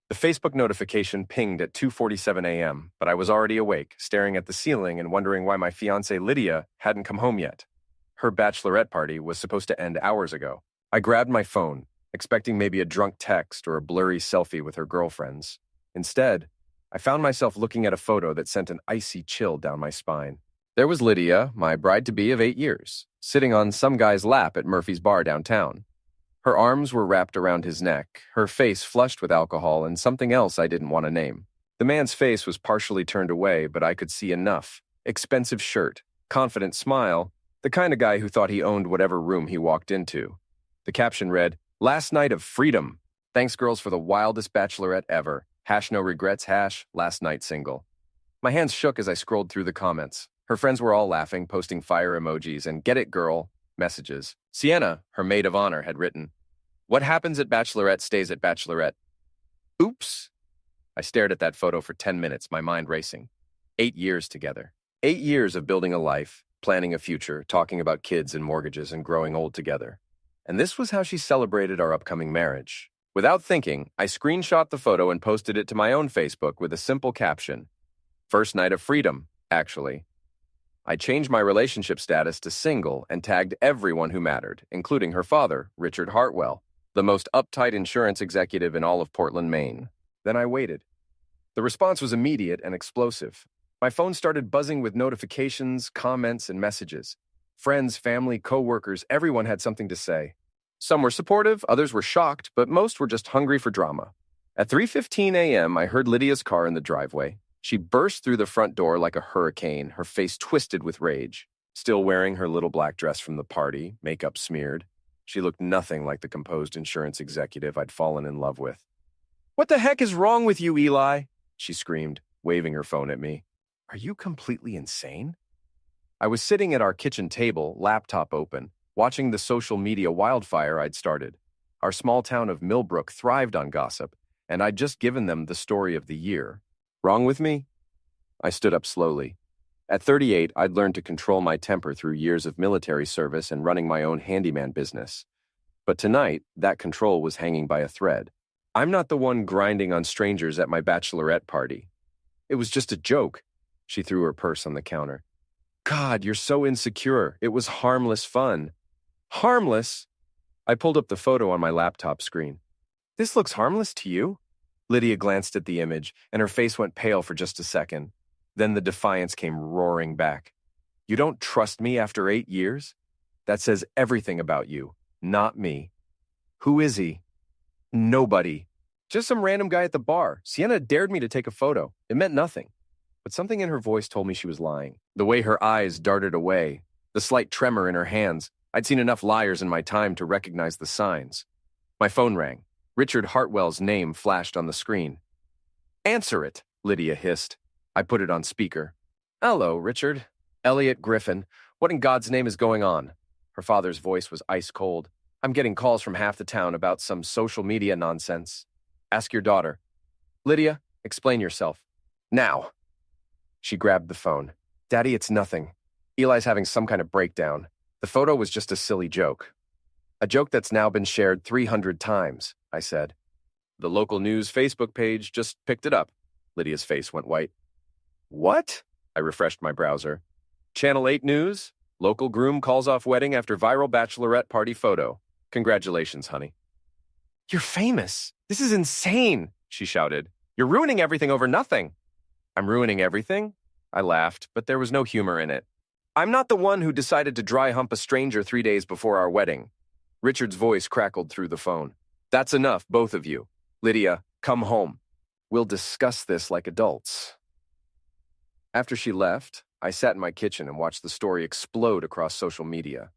The Facebook notification pinged at 2:47 a.m., but I was already awake, staring at the ceiling and wondering why my fiancée Lydia hadn't come home yet. Her bachelorette party was supposed to end hours ago. I grabbed my phone, expecting maybe a drunk text or a blurry selfie with her girlfriends. Instead, I found myself looking at a photo that sent an icy chill down my spine. There was Lydia, my bride-to-be of 8 years, sitting on some guy's lap at Murphy's bar downtown. Her arms were wrapped around his neck, her face flushed with alcohol and something else I didn't want to name. The man's face was partially turned away, but I could see enough. Expensive shirt, confident smile, the kind of guy who thought he owned whatever room he walked into. The caption read, "Last night of freedom. Thanks, girls, for the wildest bachelorette ever. Hash no regrets, hash, last night single." My hands shook as I scrolled through the comments. Her friends were all laughing, posting fire emojis and "get it, girl" messages. Sienna, her maid of honor, had written, "What happens at Bachelorette stays at Bachelorette." Oops. I stared at that photo for 10 minutes, my mind racing. 8 years together. 8 years of building a life, planning a future, talking about kids and mortgages and growing old together. And this was how she celebrated our upcoming marriage. Without thinking, I screenshot the photo and posted it to my own Facebook with a simple caption. First night of freedom, actually. I changed my relationship status to single and tagged everyone who mattered, including her father, Richard Hartwell, the most uptight insurance executive in all of Portland, Maine. Then I waited. The response was immediate and explosive. My phone started buzzing with notifications, comments, and messages. Friends, family, co-workers, everyone had something to say. Some were supportive, others were shocked, but most were just hungry for drama. At 3:15 a.m., I heard Lydia's car in the driveway. She burst through the front door like a hurricane, her face twisted with rage. Still wearing her little black dress from the party, makeup smeared. She looked nothing like the composed insurance executive I'd fallen in love with. "What the heck is wrong with you, Eli?" she screamed, waving her phone at me. "Are you completely insane?" I was sitting at our kitchen table, laptop open, watching the social media wildfire I'd started. Our small town of Millbrook thrived on gossip, and I'd just given them the story of the year. Wrong with me? I stood up slowly. At 38, I'd learned to control my temper through years of military service and running my own handyman business. But tonight, that control was hanging by a thread. I'm not the one grinding on strangers at my bachelorette party. It was just a joke. She threw her purse on the counter. God, you're so insecure. It was harmless fun. Harmless? I pulled up the photo on my laptop screen. This looks harmless to you? Lydia glanced at the image, and her face went pale for just a second. Then the defiance came roaring back. You don't trust me after 8 years? That says everything about you, not me. Who is he? Nobody. Just some random guy at the bar. Sienna dared me to take a photo. It meant nothing. But something in her voice told me she was lying. The way her eyes darted away, the slight tremor in her hands. I'd seen enough liars in my time to recognize the signs. My phone rang. Richard Hartwell's name flashed on the screen. "Answer it," Lydia hissed. I put it on speaker. "Hello, Richard. Elliot Griffin. What in God's name is going on?" Her father's voice was ice cold. "I'm getting calls from half the town about some social media nonsense. Ask your daughter." "Lydia, explain yourself. Now." She grabbed the phone. "Daddy, it's nothing. Eli's having some kind of breakdown. The photo was just a silly joke." "A joke that's now been shared 300 times, I said. "The local news Facebook page just picked it up." Lydia's face went white. "What?" I refreshed my browser. "Channel 8 News. Local groom calls off wedding after viral bachelorette party photo. Congratulations, honey." "You're famous. This is insane," she shouted. "You're ruining everything over nothing." "I'm ruining everything?" I laughed, but there was no humor in it. "I'm not the one who decided to dry hump a stranger 3 days before our wedding." Richard's voice crackled through the phone. "That's enough, both of you. Lydia, come home. We'll discuss this like adults." After she left, I sat in my kitchen and watched the story explode across social media.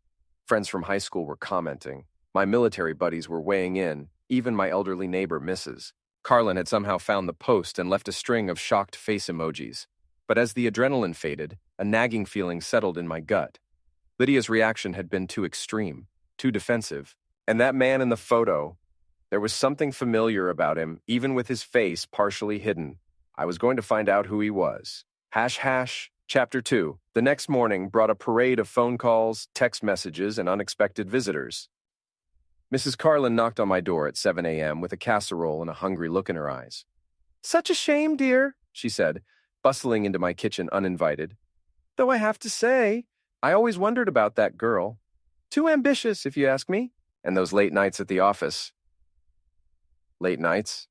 Friends from high school were commenting. My military buddies were weighing in, even my elderly neighbor, Mrs. Carlin, had somehow found the post and left a string of shocked face emojis. But as the adrenaline faded, a nagging feeling settled in my gut. Lydia's reaction had been too extreme, too defensive. And that man in the photo, there was something familiar about him, even with his face partially hidden. I was going to find out who he was. Chapter 2. The next morning brought a parade of phone calls, text messages, and unexpected visitors. Mrs. Carlin knocked on my door at 7 a.m. with a casserole and a hungry look in her eyes. "Such a shame, dear," she said, bustling into my kitchen uninvited. "Though I have to say, I always wondered about that girl. Too ambitious, if you ask me. And those late nights at the office." Late nights?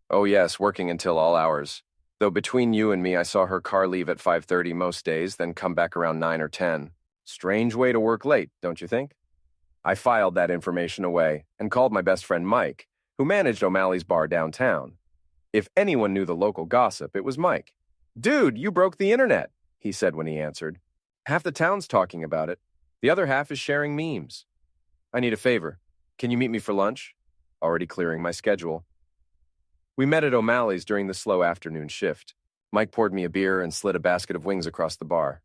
Oh yes, working until all hours. Though between you and me, I saw her car leave at 5:30 most days, then come back around 9 or 10. Strange way to work late, don't you think? I filed that information away and called my best friend Mike, who managed O'Malley's bar downtown. If anyone knew the local gossip, it was Mike. "Dude, you broke the internet," he said when he answered. "Half the town's talking about it. The other half is sharing memes. I need a favor. Can you meet me for lunch?" Already clearing my schedule. We met at O'Malley's during the slow afternoon shift. Mike poured me a beer and slid a basket of wings across the bar.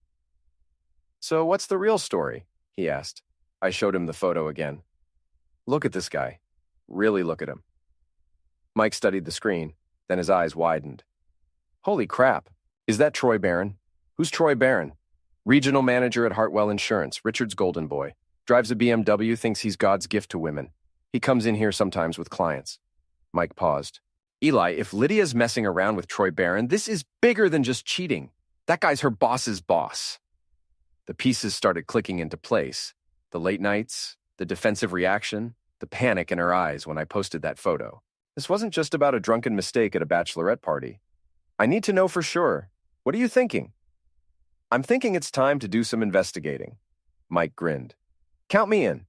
"So what's the real story?" he asked. I showed him the photo again. "Look at this guy. Really look at him." Mike studied the screen, then his eyes widened. "Holy crap. Is that Troy Barron? Who's Troy Barron?" "Regional manager at Hartwell Insurance, Richard's golden boy. Drives a BMW, thinks he's God's gift to women. He comes in here sometimes with clients." Mike paused. "Eli, if Lydia's messing around with Troy Barron, this is bigger than just cheating. That guy's her boss's boss." The pieces started clicking into place. The late nights, the defensive reaction, the panic in her eyes when I posted that photo. This wasn't just about a drunken mistake at a bachelorette party. "I need to know for sure. What are you thinking?" "I'm thinking it's time to do some investigating." Mike grinned. "Count me in.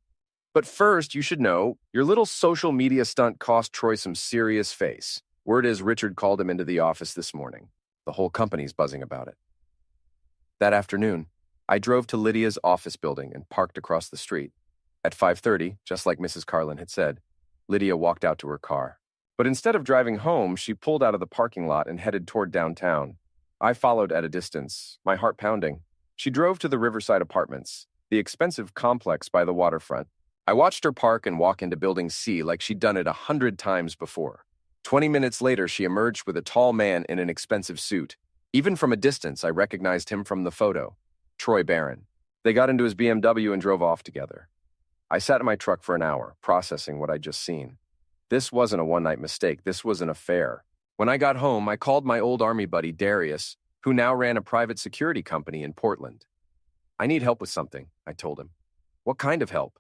But first, you should know, your little social media stunt cost Troy some serious face. Word is Richard called him into the office this morning. The whole company's buzzing about it." That afternoon, I drove to Lydia's office building and parked across the street. At 5:30, just like Mrs. Carlin had said, Lydia walked out to her car. But instead of driving home, she pulled out of the parking lot and headed toward downtown. I followed at a distance, my heart pounding. She drove to the Riverside Apartments, the expensive complex by the waterfront. I watched her park and walk into Building C like she'd done it 100 times before. 20 minutes later, she emerged with a tall man in an expensive suit. Even from a distance, I recognized him from the photo. Troy Barron. They got into his BMW and drove off together. I sat in my truck for an hour, processing what I'd just seen. This wasn't a one-night mistake. This was an affair. When I got home, I called my old army buddy, Darius, who now ran a private security company in Portland. "I need help with something," I told him. "What kind of help?"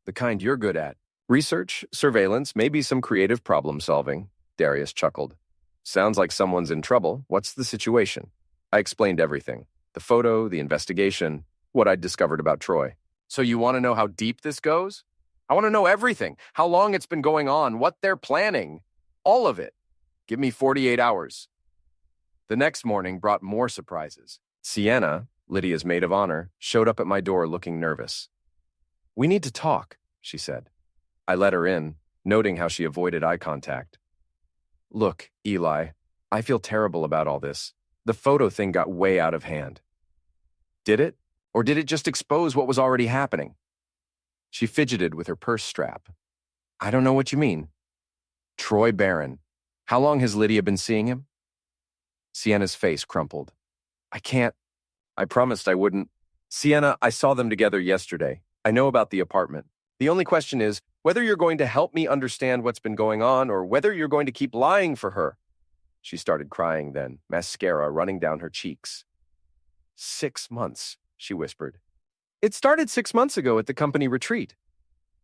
"The kind you're good at. Research, surveillance, maybe some creative problem solving." Darius chuckled. "Sounds like someone's in trouble. What's the situation?" I explained everything. The photo, the investigation, what I'd discovered about Troy. "So you want to know how deep this goes?" "I want to know everything. How long it's been going on, what they're planning. All of it. Give me 48 hours. The next morning brought more surprises. Sienna, Lydia's maid of honor, showed up at my door looking nervous. "We need to talk," she said. I let her in, noting how she avoided eye contact. "Look, Eli, I feel terrible about all this. The photo thing got way out of hand." "Did it? Or did it just expose what was already happening?" She fidgeted with her purse strap. "I don't know what you mean." "Troy Barron. How long has Lydia been seeing him?" Sienna's face crumpled. "I can't. I promised I wouldn't." "Sienna, I saw them together yesterday. I know about the apartment. The only question is whether you're going to help me understand what's been going on or whether you're going to keep lying for her." She started crying then, mascara running down her cheeks. 6 months, she whispered. "It started 6 months ago at the company retreat.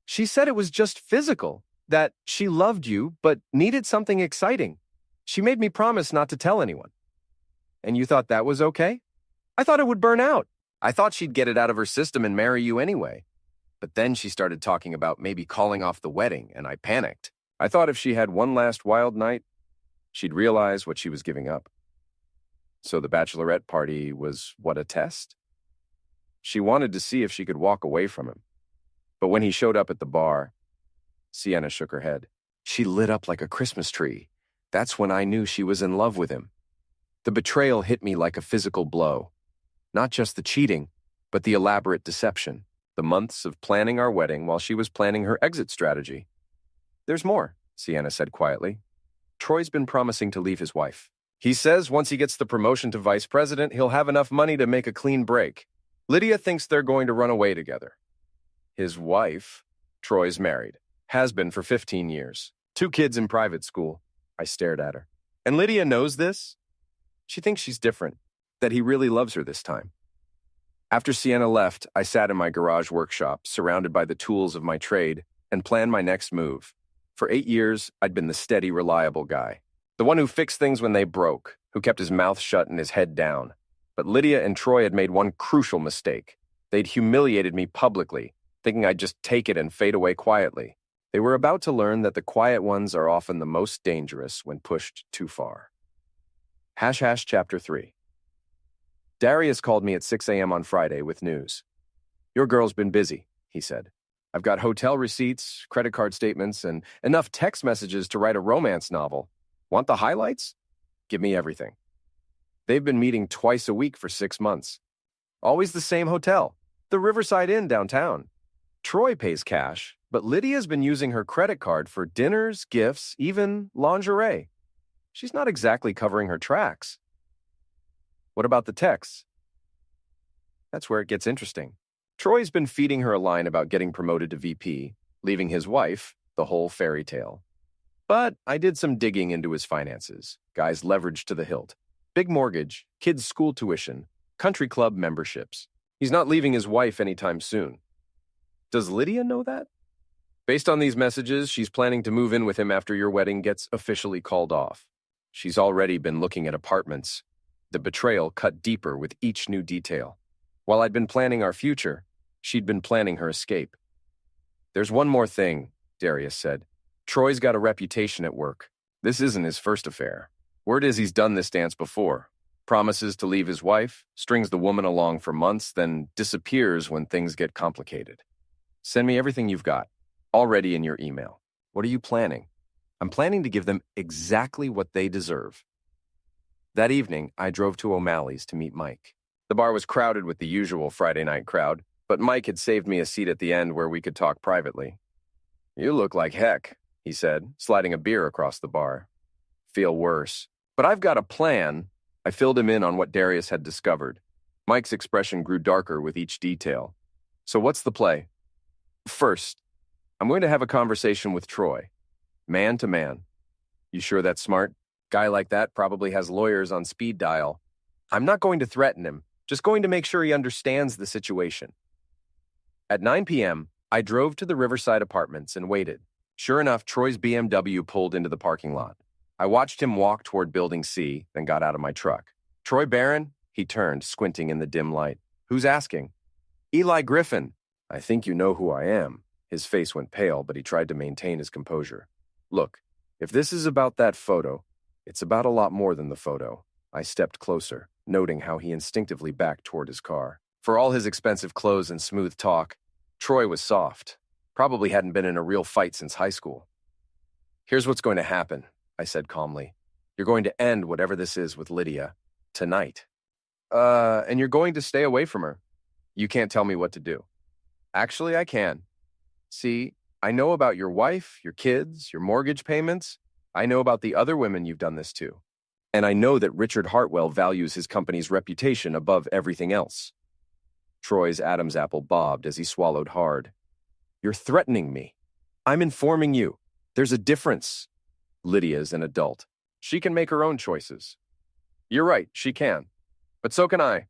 She said it was just physical, that she loved you but needed something exciting. She made me promise not to tell anyone." "And you thought that was okay?" "I thought it would burn out. I thought she'd get it out of her system and marry you anyway. But then she started talking about maybe calling off the wedding, and I panicked. I thought if she had one last wild night, she'd realize what she was giving up." "So the bachelorette party was what, a test?" "She wanted to see if she could walk away from him. But when he showed up at the bar," Sienna shook her head, "she lit up like a Christmas tree. That's when I knew she was in love with him. The betrayal hit me like a physical blow. Not just the cheating, but the elaborate deception. The months of planning our wedding while she was planning her exit strategy." "There's more," Sienna said quietly. "Troy's been promising to leave his wife. He says once he gets the promotion to vice president, he'll have enough money to make a clean break. Lydia thinks they're going to run away together. His wife, Troy's married. Has been for 15 years. 2 kids in private school. I stared at her. And Lydia knows this? She thinks she's different, that he really loves her this time. After Sienna left, I sat in my garage workshop, surrounded by the tools of my trade, and planned my next move. For 8 years, I'd been the steady, reliable guy. The one who fixed things when they broke, who kept his mouth shut and his head down. But Lydia and Troy had made one crucial mistake. They'd humiliated me publicly, thinking I'd just take it and fade away quietly. They were about to learn that the quiet ones are often the most dangerous when pushed too far. Chapter 3. Darius called me at 6 a.m. on Friday with news. "Your girl's been busy," he said. "I've got hotel receipts, credit card statements, and enough text messages to write a romance novel. Want the highlights? Give me everything." They've been meeting twice a week for 6 months. Always the same hotel, the Riverside Inn downtown. Troy pays cash, but Lydia's been using her credit card for dinners, gifts, even lingerie. She's not exactly covering her tracks. What about the texts? That's where it gets interesting. Troy's been feeding her a line about getting promoted to VP, leaving his wife, the whole fairy tale. But I did some digging into his finances. Guy's leveraged to the hilt. Big mortgage, kids' school tuition, country club memberships. He's not leaving his wife anytime soon. Does Lydia know that? Based on these messages, she's planning to move in with him after your wedding gets officially called off. She's already been looking at apartments. The betrayal cut deeper with each new detail. While I'd been planning our future, she'd been planning her escape. "There's one more thing," Darius said. "Troy's got a reputation at work. This isn't his first affair. Word is he's done this dance before. Promises to leave his wife, strings the woman along for months, then disappears when things get complicated. Send me everything you've got, already in your email. What are you planning?" "I'm planning to give them exactly what they deserve." That evening, I drove to O'Malley's to meet Mike. The bar was crowded with the usual Friday night crowd, but Mike had saved me a seat at the end where we could talk privately. "You look like heck," he said, sliding a beer across the bar. "Feel worse. But I've got a plan." I filled him in on what Darius had discovered. Mike's expression grew darker with each detail. "So what's the play?" "First, I'm going to have a conversation with Troy. Man to man." "You sure that's smart? Guy like that probably has lawyers on speed dial." "I'm not going to threaten him, just going to make sure he understands the situation." At 9 p.m., I drove to the Riverside Apartments and waited. Sure enough, Troy's BMW pulled into the parking lot. I watched him walk toward Building C, then got out of my truck. "Troy Barron?" He turned, squinting in the dim light. "Who's asking?" "Eli Griffin." "I think you know who I am." His face went pale, but he tried to maintain his composure. "Look, if this is about that photo, it's about a lot more than the photo." I stepped closer, noting how he instinctively backed toward his car. For all his expensive clothes and smooth talk, Troy was soft. Probably hadn't been in a real fight since high school. "Here's what's going to happen," I said calmly. "You're going to end whatever this is with Lydia tonight. And you're going to stay away from her. You can't tell me what to do." "Actually, I can. See, I know about your wife, your kids, your mortgage payments. I know about the other women you've done this to. And I know that Richard Hartwell values his company's reputation above everything else." Troy's Adam's apple bobbed as he swallowed hard. "You're threatening me. I'm informing you. There's a difference. Lydia's an adult. She can make her own choices." "You're right, she can. But so can I."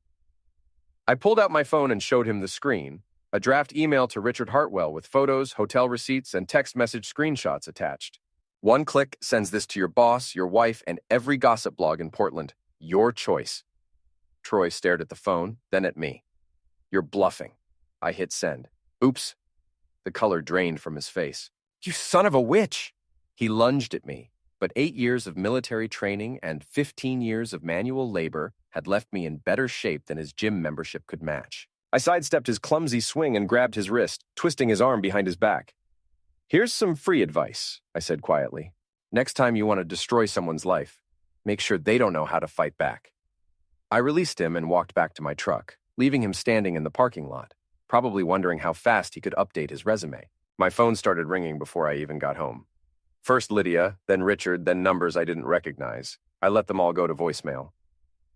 I pulled out my phone and showed him the screen, a draft email to Richard Hartwell with photos, hotel receipts, and text message screenshots attached. "One click sends this to your boss, your wife, and every gossip blog in Portland. Your choice." Troy stared at the phone, then at me. "You're bluffing." I hit send. "Oops." The color drained from his face. "You son of a witch!" He lunged at me, but 8 years of military training and 15 years of manual labor had left me in better shape than his gym membership could match. I sidestepped his clumsy swing and grabbed his wrist, twisting his arm behind his back. "Here's some free advice," I said quietly. "Next time you want to destroy someone's life, make sure they don't know how to fight back." I released him and walked back to my truck, leaving him standing in the parking lot, probably wondering how fast he could update his resume. My phone started ringing before I even got home. First Lydia, then Richard, then numbers I didn't recognize. I let them all go to voicemail.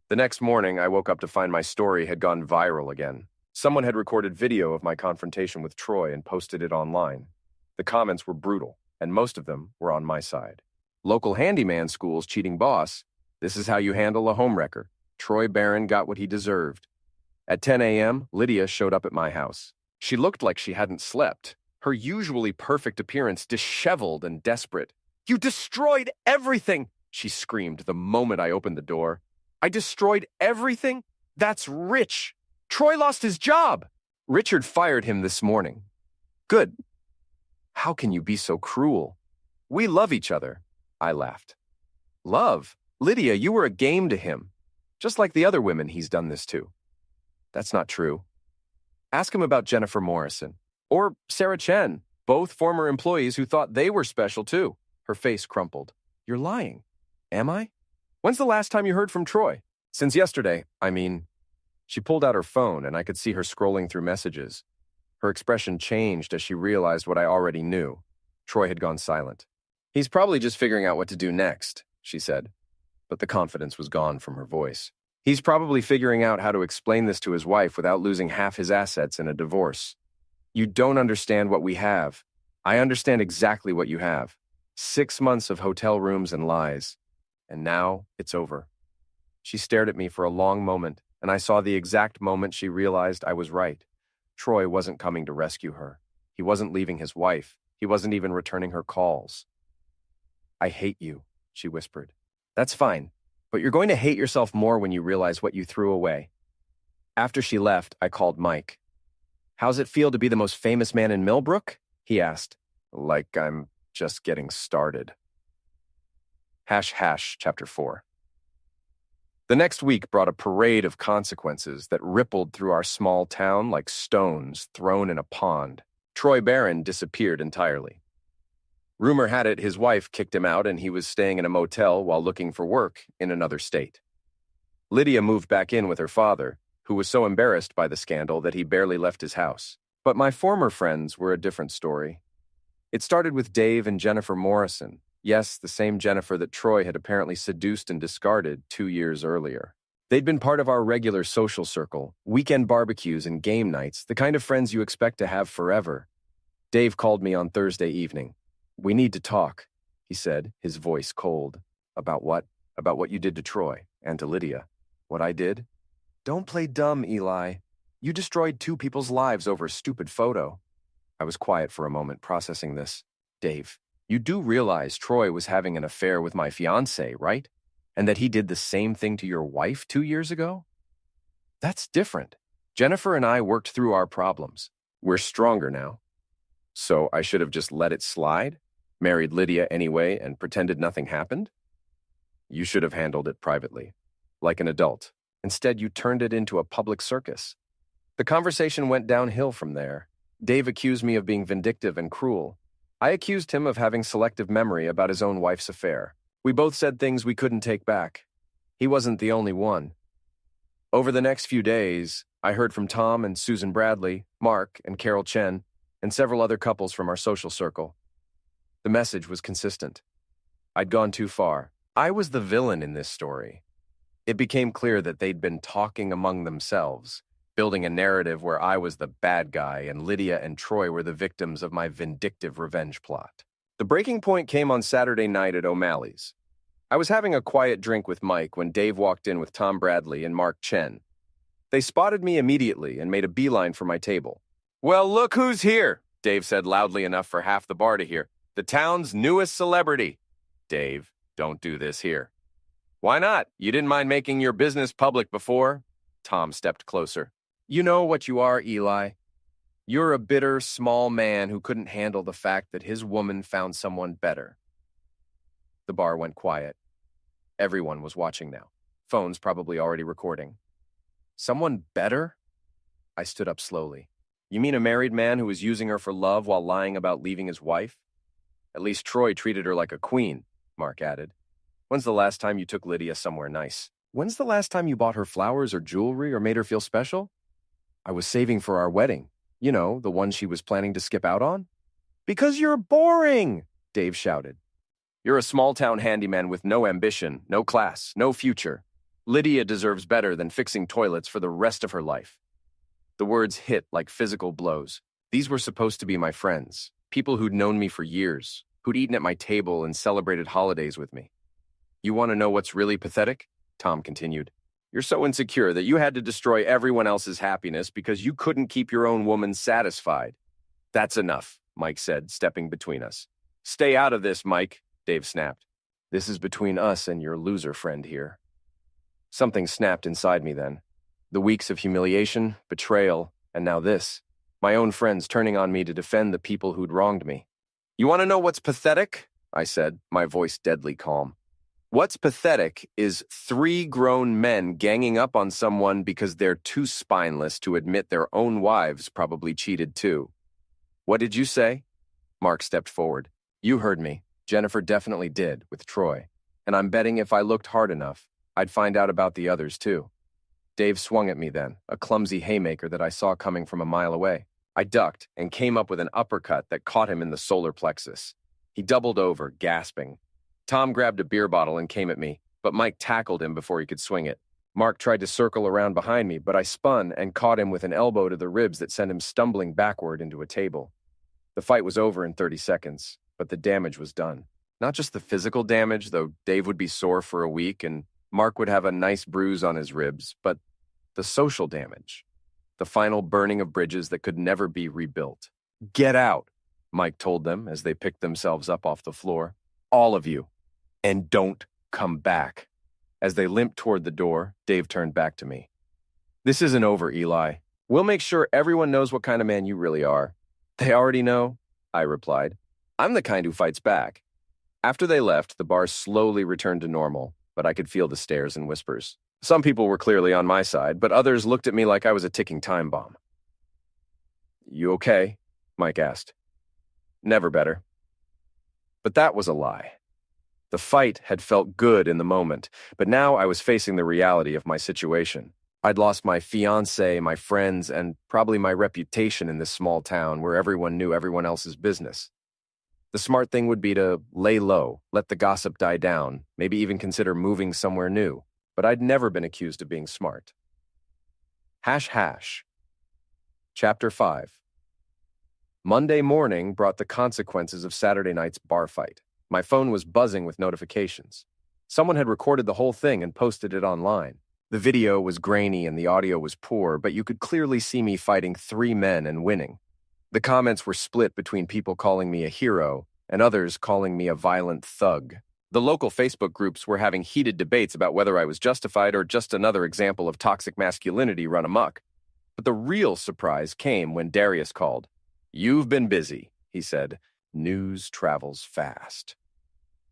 The next morning, I woke up to find my story had gone viral again. Someone had recorded video of my confrontation with Troy and posted it online. The comments were brutal, and most of them were on my side. Local handyman school's cheating boss. This is how you handle a homewrecker. Troy Barron got what he deserved. At 10 a.m., Lydia showed up at my house. She looked like she hadn't slept, her usually perfect appearance disheveled and desperate. "You destroyed everything!" she screamed the moment I opened the door. "I destroyed everything? That's Rich! Troy lost his job! Richard fired him this morning." "Good. How can you be so cruel? We love each other," I laughed. "Love? Lydia, you were a game to him. Just like the other women he's done this to." "That's not true. Ask him about Jennifer Morrison. Or Sarah Chen, both former employees who thought they were special too." Her face crumpled. "You're lying." "Am I? When's the last time you heard from Troy?" "Since yesterday, I mean." She pulled out her phone and I could see her scrolling through messages. Her expression changed as she realized what I already knew. Troy had gone silent. "He's probably just figuring out what to do next," she said, but the confidence was gone from her voice. "He's probably figuring out how to explain this to his wife without losing half his assets in a divorce. You don't understand what we have. I understand exactly what you have. 6 months of hotel rooms and lies. And now it's over." She stared at me for a long moment, and I saw the exact moment she realized I was right. Troy wasn't coming to rescue her. He wasn't leaving his wife. He wasn't even returning her calls. "I hate you," she whispered. "That's fine, but you're going to hate yourself more when you realize what you threw away." After she left, I called Mike. "How's it feel to be the most famous man in Millbrook?" he asked. "Like I'm just getting started." Chapter 4. The next week brought a parade of consequences that rippled through our small town like stones thrown in a pond. Troy Barron disappeared entirely. Rumor had it his wife kicked him out and he was staying in a motel while looking for work in another state. Lydia moved back in with her father, who was so embarrassed by the scandal that he barely left his house. But my former friends were a different story. It started with Dave and Jennifer Morrison. Yes, the same Jennifer that Troy had apparently seduced and discarded 2 years earlier. They'd been part of our regular social circle, weekend barbecues and game nights, the kind of friends you expect to have forever. Dave called me on Thursday evening. "We need to talk," he said, his voice cold. "About what?" "About what you did to Troy and to Lydia." "What I did?" "Don't play dumb, Eli. You destroyed 2 people's lives over a stupid photo." I was quiet for a moment, processing this. "Dave, you do realize Troy was having an affair with my fiancée, right? And that he did the same thing to your wife 2 years ago?" "That's different. Jennifer and I worked through our problems. We're stronger now." "So I should have just let it slide? Married Lydia anyway and pretended nothing happened?" "You should have handled it privately, like an adult. Instead, you turned it into a public circus." The conversation went downhill from there. Dave accused me of being vindictive and cruel. I accused him of having selective memory about his own wife's affair. We both said things we couldn't take back. He wasn't the only one. Over the next few days, I heard from Tom and Susan Bradley, Mark and Carol Chen, and several other couples from our social circle. The message was consistent. I'd gone too far. I was the villain in this story. It became clear that they'd been talking among themselves, building a narrative where I was the bad guy and Lydia and Troy were the victims of my vindictive revenge plot. The breaking point came on Saturday night at O'Malley's. I was having a quiet drink with Mike when Dave walked in with Tom Bradley and Mark Chen. They spotted me immediately and made a beeline for my table. "Well, look who's here," Dave said loudly enough for half the bar to hear. "The town's newest celebrity." "Dave, don't do this here." "Why not? You didn't mind making your business public before?" Tom stepped closer. "You know what you are, Eli. You're a bitter, small man who couldn't handle the fact that his woman found someone better." The bar went quiet. Everyone was watching now. Phones probably already recording. "Someone better?" I stood up slowly. "You mean a married man who was using her for love while lying about leaving his wife?" "At least Troy treated her like a queen," Mark added. "When's the last time you took Lydia somewhere nice? When's the last time you bought her flowers or jewelry or made her feel special?" "I was saving for our wedding. You know, the one she was planning to skip out on." "Because you're boring," Dave shouted. "You're a small-town handyman with no ambition, no class, no future. Lydia deserves better than fixing toilets for the rest of her life." The words hit like physical blows. These were supposed to be my friends, People who'd known me for years, who'd eaten at my table and celebrated holidays with me. You want to know what's really pathetic? Tom continued. You're so insecure that you had to destroy everyone else's happiness because you couldn't keep your own woman satisfied. That's enough, Mike said, stepping between us. Stay out of this, Mike, Dave snapped. This is between us and your loser friend here. Something snapped inside me then. The weeks of humiliation, betrayal, and now this. My own friends turning on me to defend the people who'd wronged me. You want to know what's pathetic? I said, my voice deadly calm. What's pathetic is 3 grown men ganging up on someone because they're too spineless to admit their own wives probably cheated too. What did you say? Mark stepped forward. You heard me. Jennifer definitely did, with Troy. And I'm betting if I looked hard enough, I'd find out about the others too. Dave swung at me then, a clumsy haymaker that I saw coming from a mile away. I ducked and came up with an uppercut that caught him in the solar plexus. He doubled over, gasping. Tom grabbed a beer bottle and came at me, but Mike tackled him before he could swing it. Mark tried to circle around behind me, but I spun and caught him with an elbow to the ribs that sent him stumbling backward into a table. The fight was over in 30 seconds, but the damage was done. Not just the physical damage, though Dave would be sore for a week and Mark would have a nice bruise on his ribs, but the social damage. The final burning of bridges that could never be rebuilt. Get out, Mike told them as they picked themselves up off the floor. All of you. And don't come back. As they limped toward the door, Dave turned back to me. This isn't over, Eli. We'll make sure everyone knows what kind of man you really are. They already know, I replied. I'm the kind who fights back. After they left, the bar slowly returned to normal, but I could feel the stares and whispers. Some people were clearly on my side, but others looked at me like I was a ticking time bomb. You okay? Mike asked. Never better. But that was a lie. The fight had felt good in the moment, but now I was facing the reality of my situation. I'd lost my fiancée, my friends, and probably my reputation in this small town where everyone knew everyone else's business. The smart thing would be to lay low, let the gossip die down, maybe even consider moving somewhere new. But I'd never been accused of being smart. #. Chapter 5. Monday morning brought the consequences of Saturday night's bar fight. My phone was buzzing with notifications. Someone had recorded the whole thing and posted it online. The video was grainy and the audio was poor, but you could clearly see me fighting 3 men and winning. The comments were split between people calling me a hero and others calling me a violent thug. The local Facebook groups were having heated debates about whether I was justified or just another example of toxic masculinity run amok. But the real surprise came when Darius called. You've been busy, he said. News travels fast.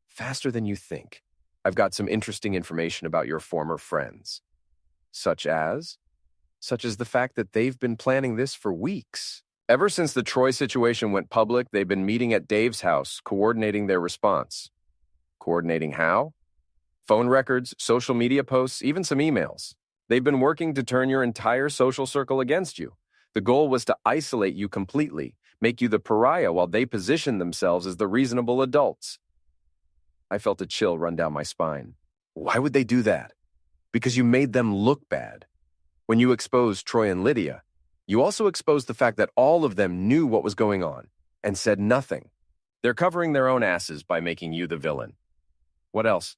Faster than you think. I've got some interesting information about your former friends. Such as? Such as the fact that they've been planning this for weeks. Ever since the Troy situation went public, they've been meeting at Dave's house, coordinating their response. Coordinating how? Phone records, social media posts, even some emails. They've been working to turn your entire social circle against you. The goal was to isolate you completely, make you the pariah while they position themselves as the reasonable adults. I felt a chill run down my spine. Why would they do that? Because you made them look bad. When you exposed Troy and Lydia, you also exposed the fact that all of them knew what was going on and said nothing. They're covering their own asses by making you the villain. What else?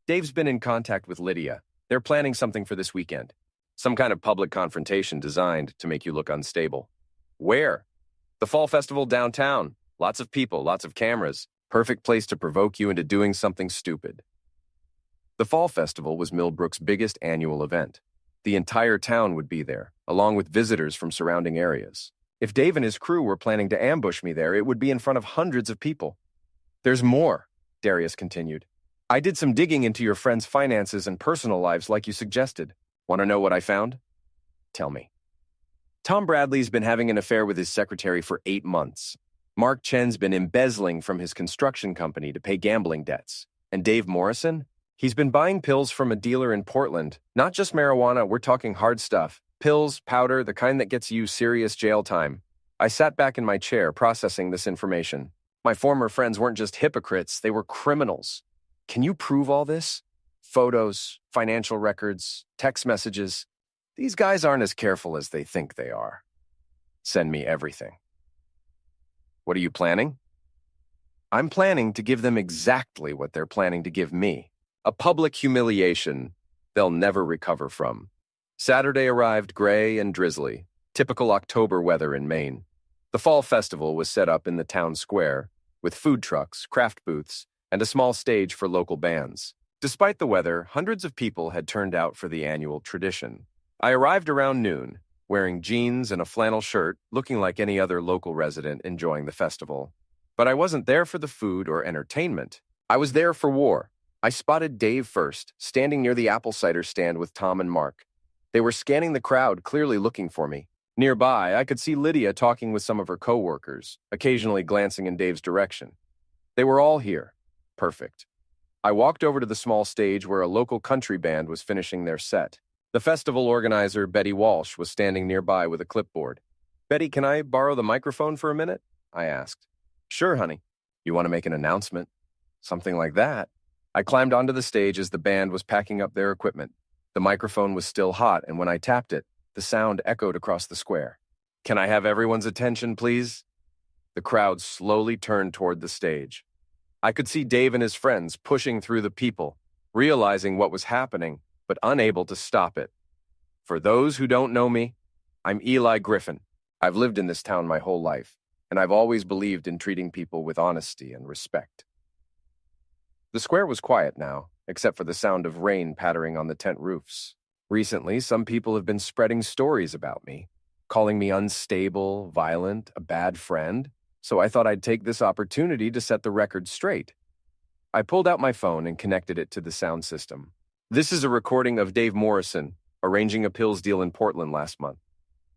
Dave's been in contact with Lydia. They're planning something for this weekend. Some kind of public confrontation designed to make you look unstable. Where? The fall festival downtown. Lots of people, lots of cameras. Perfect place to provoke you into doing something stupid. The fall festival was Millbrook's biggest annual event. The entire town would be there, along with visitors from surrounding areas. If Dave and his crew were planning to ambush me there, it would be in front of hundreds of people. There's more, Darius continued. I did some digging into your friends' finances and personal lives like you suggested. Want to know what I found? Tell me. Tom Bradley's been having an affair with his secretary for 8 months. Mark Chen's been embezzling from his construction company to pay gambling debts. And Dave Morrison? He's been buying pills from a dealer in Portland. Not just marijuana, we're talking hard stuff. Pills, powder, the kind that gets you serious jail time. I sat back in my chair processing this information. My former friends weren't just hypocrites, they were criminals. Can you prove all this? Photos, financial records, text messages. These guys aren't as careful as they think they are. Send me everything. What are you planning? I'm planning to give them exactly what they're planning to give me. A public humiliation they'll never recover from. Saturday arrived gray and drizzly, typical October weather in Maine. The fall festival was set up in the town square, with food trucks, craft booths, and a small stage for local bands. Despite the weather, hundreds of people had turned out for the annual tradition. I arrived around noon, wearing jeans and a flannel shirt, looking like any other local resident enjoying the festival. But I wasn't there for the food or entertainment. I was there for war. I spotted Dave first, standing near the apple cider stand with Tom and Mark. They were scanning the crowd, clearly looking for me. Nearby, I could see Lydia talking with some of her co-workers, occasionally glancing in Dave's direction. They were all here. Perfect. I walked over to the small stage where a local country band was finishing their set. The festival organizer, Betty Walsh, was standing nearby with a clipboard. "Betty, can I borrow the microphone for a minute?" I asked. "Sure, honey. You want to make an announcement?" Something like that. I climbed onto the stage as the band was packing up their equipment. The microphone was still hot, and when I tapped it, the sound echoed across the square. "Can I have everyone's attention, please?" The crowd slowly turned toward the stage. I could see Dave and his friends pushing through the people, realizing what was happening, but unable to stop it. For those who don't know me, I'm Eli Griffin. I've lived in this town my whole life, and I've always believed in treating people with honesty and respect. The square was quiet now, except for the sound of rain pattering on the tent roofs. Recently, some people have been spreading stories about me, calling me unstable, violent, a bad friend, so I thought I'd take this opportunity to set the record straight. I pulled out my phone and connected it to the sound system. This is a recording of Dave Morrison arranging a pills deal in Portland last month.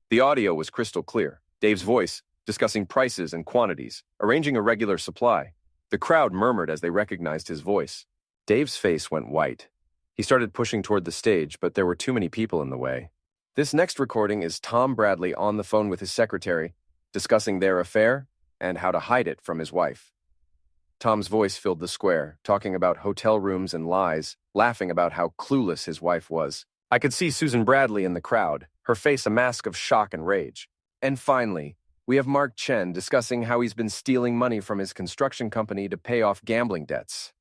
The audio was crystal clear. Dave's voice, discussing prices and quantities, arranging a regular supply. The crowd murmured as they recognized his voice. Dave's face went white. He started pushing toward the stage, but there were too many people in the way. This next recording is Tom Bradley on the phone with his secretary, discussing their affair and how to hide it from his wife. Tom's voice filled the square, talking about hotel rooms and lies, laughing about how clueless his wife was. I could see Susan Bradley in the crowd, her face a mask of shock and rage. And finally, we have Mark Chen discussing how he's been stealing money from his construction company to pay off gambling debts.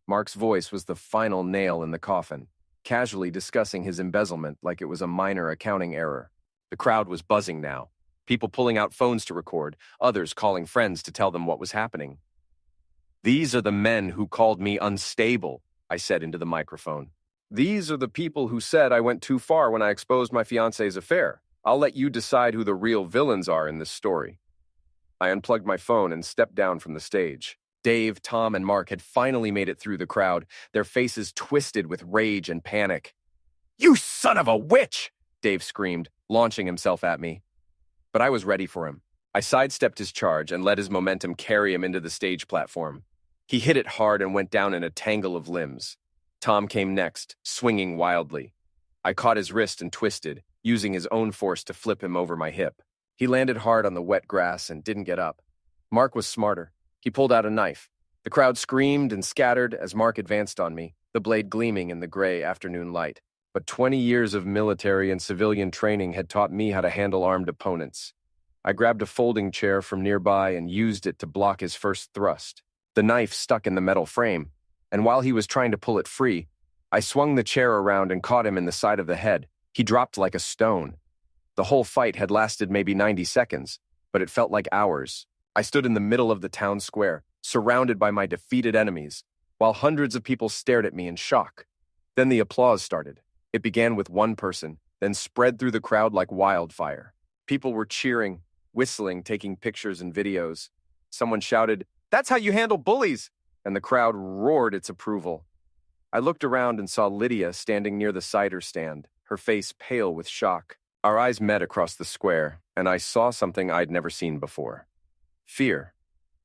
Mark's voice was the final nail in the coffin, casually discussing his embezzlement like it was a minor accounting error. The crowd was buzzing now, people pulling out phones to record, others calling friends to tell them what was happening. "These are the men who called me unstable," I said into the microphone. "These are the people who said I went too far when I exposed my fiancée's affair. I'll let you decide who the real villains are in this story." I unplugged my phone and stepped down from the stage. Dave, Tom, and Mark had finally made it through the crowd, their faces twisted with rage and panic. "You son of a witch!" Dave screamed, launching himself at me. But I was ready for him. I sidestepped his charge and let his momentum carry him into the stage platform. He hit it hard and went down in a tangle of limbs. Tom came next, swinging wildly. I caught his wrist and twisted, using his own force to flip him over my hip. He landed hard on the wet grass and didn't get up. Mark was smarter. He pulled out a knife. The crowd screamed and scattered as Mark advanced on me, the blade gleaming in the gray afternoon light. But 20 years of military and civilian training had taught me how to handle armed opponents. I grabbed a folding chair from nearby and used it to block his first thrust. The knife stuck in the metal frame, and while he was trying to pull it free, I swung the chair around and caught him in the side of the head. He dropped like a stone. The whole fight had lasted maybe 90 seconds, but it felt like hours. I stood in the middle of the town square, surrounded by my defeated enemies, while hundreds of people stared at me in shock. Then the applause started. It began with one person, then spread through the crowd like wildfire. People were cheering, whistling, taking pictures and videos. Someone shouted, "That's how you handle bullies!" And the crowd roared its approval. I looked around and saw Lydia standing near the cider stand, her face pale with shock. Our eyes met across the square, and I saw something I'd never seen before. Fear.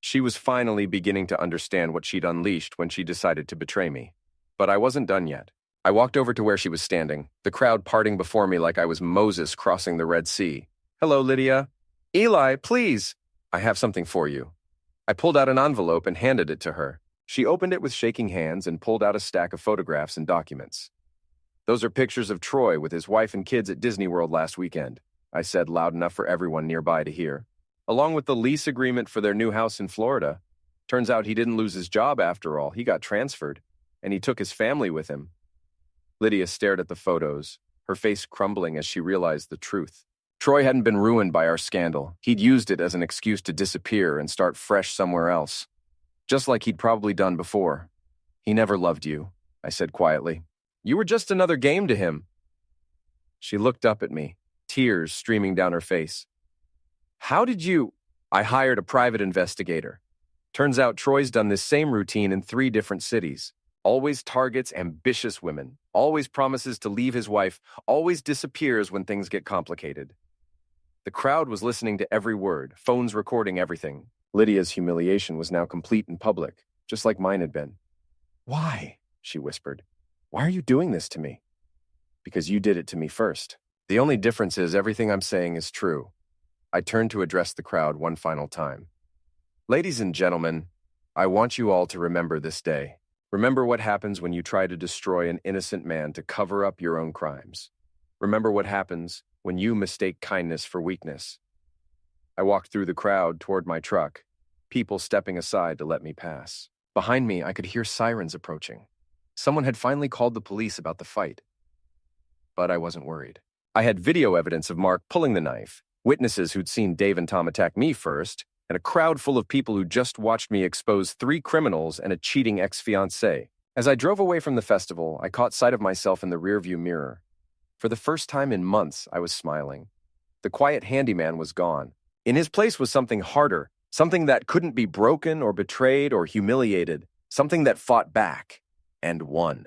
She was finally beginning to understand what she'd unleashed when she decided to betray me. But I wasn't done yet. I walked over to where she was standing, the crowd parting before me like I was Moses crossing the Red Sea. "Hello, Lydia." "Eli, please." "I have something for you." I pulled out an envelope and handed it to her. She opened it with shaking hands and pulled out a stack of photographs and documents. "Those are pictures of Troy with his wife and kids at Disney World last weekend," I said loud enough for everyone nearby to hear. along with the lease agreement for their new house in Florida. Turns out he didn't lose his job after all. He got transferred, and he took his family with him. Lydia stared at the photos, her face crumbling as she realized the truth. Troy hadn't been ruined by our scandal. He'd used it as an excuse to disappear and start fresh somewhere else. Just like he'd probably done before. He never loved you, I said quietly. You were just another game to him. She looked up at me, tears streaming down her face. How did you? I hired a private investigator. Turns out Troy's done this same routine in 3 different cities. Always targets ambitious women, always promises to leave his wife, always disappears when things get complicated. The crowd was listening to every word, phones recording everything. Lydia's humiliation was now complete and public, just like mine had been. Why? She whispered. Why are you doing this to me? Because you did it to me first. The only difference is everything I'm saying is true. I turned to address the crowd one final time. Ladies and gentlemen, I want you all to remember this day. Remember what happens when you try to destroy an innocent man to cover up your own crimes. Remember what happens when you mistake kindness for weakness. I walked through the crowd toward my truck, people stepping aside to let me pass. Behind me, I could hear sirens approaching. Someone had finally called the police about the fight. But I wasn't worried. I had video evidence of Mark pulling the knife, witnesses who'd seen Dave and Tom attack me first, and a crowd full of people who just watched me expose 3 criminals and a cheating ex-fiancée. As I drove away from the festival, I caught sight of myself in the rearview mirror. For the first time in months, I was smiling. The quiet handyman was gone. In his place was something harder, something that couldn't be broken or betrayed or humiliated, something that fought back and won.